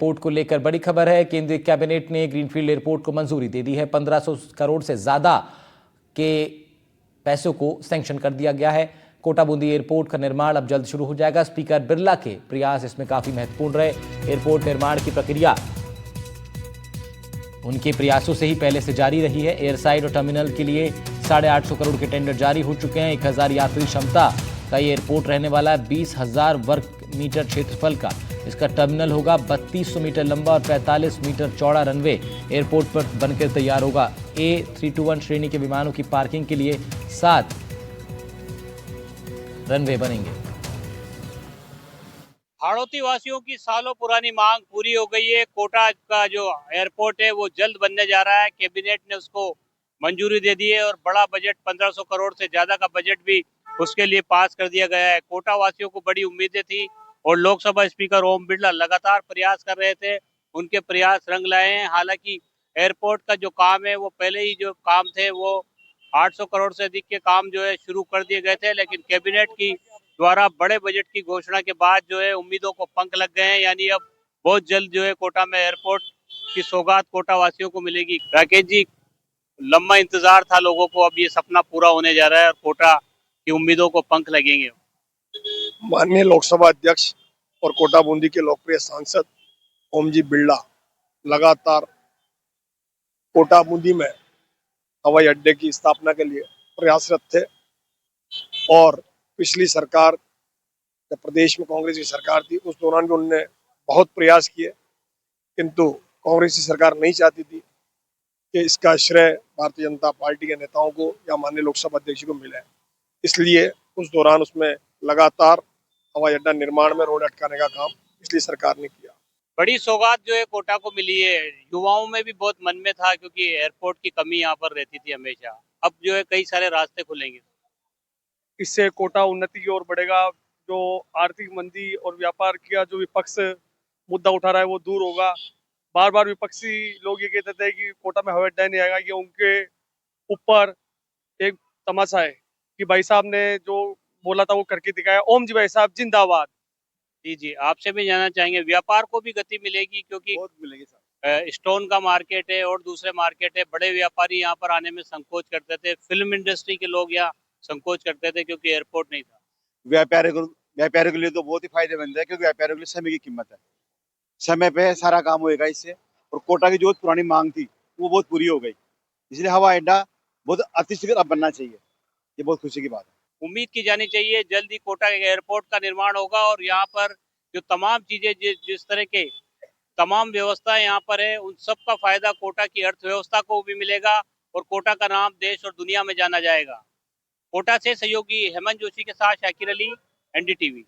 Airport को लेकर बड़ी खबर है। केंद्रीय कैबिनेट ने ग्रीनफील्ड एयरपोर्ट को मंजूरी दे दी है। 1500 करोड़ से ज्यादा के पैसों को सैंक्शन कर दिया गया है। कोटा बूंदी एयरपोर्ट का निर्माण अब जल्द शुरू हो जाएगा। स्पीकर बिरला के प्रयास इसमें काफी महत्वपूर्ण रहे। एयरपोर्ट निर्माण की प्रक्रिया उनके प्रयासों से ही पहले से जारी रही है। एयरसाइड और टर्मिनल के लिए 850 करोड़ के टेंडर जारी हो चुके हैं। 1000 यात्री क्षमता का ये एयरपोर्ट रहने वाला है। 20,000 वर्ग मीटर क्षेत्रफल का इसका टर्मिनल होगा। 3200 मीटर लंबा और 45 मीटर चौड़ा रनवे एयरपोर्ट पर बनकर तैयार होगा। A321 श्रेणी के विमानों की पार्किंग के लिए 7 रनवे बनेंगे। हाड़ौती वासियों की सालों पुरानी मांग पूरी हो गई है। कोटा का जो एयरपोर्ट है वो जल्द बनने जा रहा है। कैबिनेट ने उसको मंजूरी दे दी है और बड़ा बजट 1500 करोड़ से ज्यादा का बजट भी उसके लिए पास कर दिया गया है। कोटा वासियों को बड़ी उम्मीदें थी और लोकसभा स्पीकर ओम बिरला लगातार प्रयास कर रहे थे। उनके प्रयास रंग लाए हैं। हालांकि एयरपोर्ट का जो काम है वो पहले ही जो काम थे वो 800 करोड़ से अधिक के काम जो है शुरू कर दिए गए थे, लेकिन कैबिनेट की द्वारा बड़े बजट की घोषणा के बाद जो है उम्मीदों को पंख लग गए हैं। यानी अब बहुत जल्द जो है कोटा में एयरपोर्ट की सौगात कोटा वासियों को मिलेगी। राकेश जी, लंबा इंतजार था लोगों को, अब ये सपना पूरा होने जा रहा है और कोटा की उम्मीदों को पंख लगेंगे। माननीय लोकसभा अध्यक्ष और कोटा बूंदी के लोकप्रिय सांसद ओम जी बिरला लगातार कोटा बूंदी में हवाई अड्डे की स्थापना के लिए प्रयासरत थे और पिछली सरकार, जब प्रदेश में कांग्रेस की सरकार थी, उस दौरान भी उन्होंने बहुत प्रयास किए, किंतु कांग्रेस की सरकार नहीं चाहती थी कि इसका श्रेय भारतीय जनता पार्टी के नेताओं को या माननीय लोकसभा अध्यक्ष को मिले। इसलिए उस दौरान उसमें लगातार हवाई अड्डा निर्माण में रोड अटकाने का काम पिछली सरकार ने किया। बड़ी सौगात जो है कोटा को मिली है। युवाओं में भी बहुत मन में था क्योंकि एयरपोर्ट की कमी यहाँ पर रहती थी हमेशा। अब जो है कई सारे रास्ते खुलेंगे। इससे कोटा उन्नति की ओर बढ़ेगा। जो आर्थिक मंदी और व्यापार का जो विपक्ष मुद्दा उठा रहा है वो दूर होगा। बार बार विपक्षी लोग ये कहते थे कि कोटा में हवाई अड्डा नहीं आएगा। ये उनके ऊपर एक तमाशा है कि भाई साहब ने जो बोला था वो करके दिखाया। ओम जी भाई साहब जिंदाबाद। जी जी, आपसे भी जानना चाहेंगे, व्यापार को भी गति मिलेगी क्योंकि बहुत मिलेगी सर। स्टोन का मार्केट है और दूसरे मार्केट है। बड़े व्यापारी यहाँ पर आने में संकोच करते थे। फिल्म इंडस्ट्री के लोग यहाँ संकोच करते थे क्योंकि एयरपोर्ट नहीं था। व्यापारियों के लिए तो बहुत ही फायदेमंद है, क्योंकि व्यापारियों के लिए समय की कीमत है। समय पे सारा काम होएगा इससे। और कोटा की जो पुरानी मांग थी वो बहुत पूरी हो गई, इसलिए हवाई अड्डा बहुत अतिशीघ्र अब बनना चाहिए। ये बहुत खुशी की बात है। उम्मीद की जानी चाहिए जल्द ही कोटा एयरपोर्ट का निर्माण होगा और यहाँ पर जो तमाम चीजें जिस तरह के तमाम व्यवस्था यहाँ पर है उन सब का फायदा कोटा की अर्थव्यवस्था को भी मिलेगा और कोटा का नाम देश और दुनिया में जाना जाएगा। कोटा से सहयोगी हेमंत जोशी के साथ शाकिर अली, NDTV।